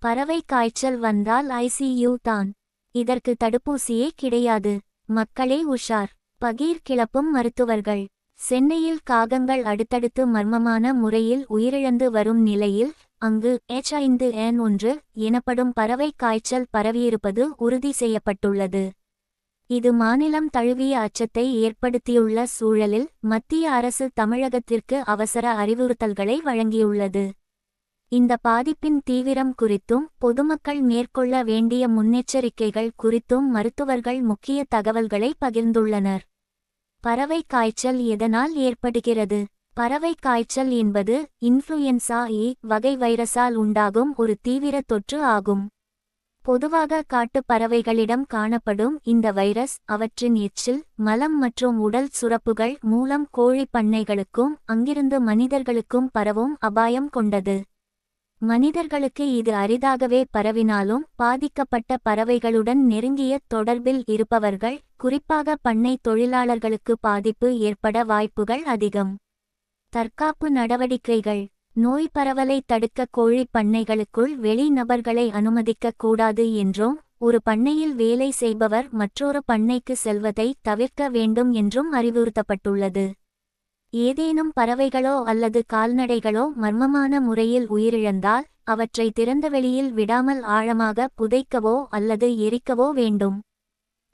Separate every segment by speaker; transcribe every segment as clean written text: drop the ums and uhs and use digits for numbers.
Speaker 1: பறவை காய்ச்சல் வந்தால் ஐசியூ தான். இதற்கு தடுப்பூசியே கிடையாது. மக்களே உஷார். பகீர் கிளப்பும் மருத்துவர்கள். சென்னையில் காகங்கள் அடுத்தடுத்து மர்மமான முறையில் உயிரிழந்து வரும் நிலையில் அங்கு H5N1 எனப்படும் பறவை காய்ச்சல் பரவியிருப்பது உறுதி செய்யப்பட்டுள்ளது. இது மாநிலம் தழுவிய அச்சத்தை ஏற்படுத்தியுள்ள சூழலில் மத்திய அரசு தமிழகத்திற்கு அவசர அறிவுறுத்தல்களை வழங்கியுள்ளது. இந்த பாதிப்பின் தீவிரம் குறித்தும் பொதுமக்கள் மேற்கொள்ள வேண்டிய முன்னெச்சரிக்கைகள் குறித்தும் மருத்துவர்கள் முக்கிய தகவல்களை பகிர்ந்துள்ளனர். பறவை காய்ச்சல் எதனால் ஏற்படுகிறது? பறவை காய்ச்சல் என்பது இன்ஃப்ளூயன்சா ஏ வகை வைரஸால் உண்டாகும் ஒரு தீவிர தொற்று ஆகும். பொதுவாக காட்டுப் பறவைகளிடம் காணப்படும் இந்த வைரஸ் அவற்றின் எச்சில், மலம் மற்றும் உடல் சுரப்புகள் மூலம் கோழி பண்ணைகளுக்கும் அங்கிருந்து மனிதர்களுக்கும் பரவும் அபாயம் கொண்டது. மனிதர்களுக்கு இது அரிதாகவே பரவினாலும் பாதிக்கப்பட்ட பறவைகளுடன் நெருங்கிய தொடர்பில் இருப்பவர்கள், குறிப்பாக பண்ணை தொழிலாளர்களுக்கு பாதிப்பு ஏற்பட வாய்ப்புகள் அதிகம். தற்காப்பு நடவடிக்கைகள். நோய் பரவலை தடுக்க கோழி பண்ணைகளுக்குள் வெளி நபர்களை அனுமதிக்கக் கூடாது என்றும், ஒரு பண்ணையில் வேலை செய்பவர் மற்றொரு பண்ணைக்கு செல்வதை தவிர்க்க வேண்டும் என்றும் அறிவுறுத்தப்பட்டுள்ளது. ஏதேனும் பறவைகளோ அல்லது கால்நடைகளோ மர்மமான முறையில் உயிரிழந்தால் அவற்றை திறந்தவெளியில் விடாமல் ஆழமாக புதைக்கவோ அல்லது எரிக்கவோ வேண்டும்.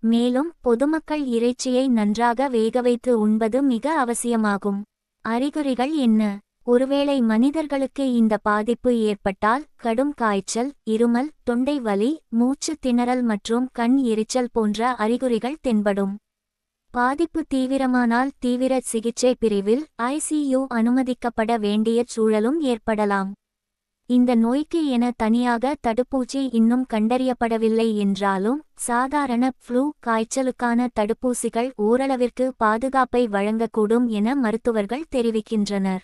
Speaker 1: மேலும் பொதுமக்கள் இறைச்சியை நன்றாக வேகவைத்து உண்பது மிக அவசியமாகும். அறிகுறிகள் என்ன? ஒருவேளை மனிதர்களுக்கு இந்த பாதிப்பு ஏற்பட்டால் கடும் காய்ச்சல், இருமல், தொண்டை வலி, மூச்சு திணறல் மற்றும் கண் எரிச்சல் போன்ற அறிகுறிகள் தென்படும். பாதிப்பு தீவிரமானால் தீவிர சிகிச்சை பிரிவில் ஐசியூ அனுமதிக்கப்பட வேண்டிய சூழலும் ஏற்படலாம். இந்த நோய்க்கு என தனியாக தடுப்பூசி இன்னும் கண்டறியப்படவில்லை என்றாலும் சாதாரண ஃப்ளூ காய்ச்சலுக்கான தடுப்பூசிகள் ஓரளவிற்கு பாதுகாப்பை வழங்கக்கூடும் என மருத்துவர்கள் தெரிவிக்கின்றனர்.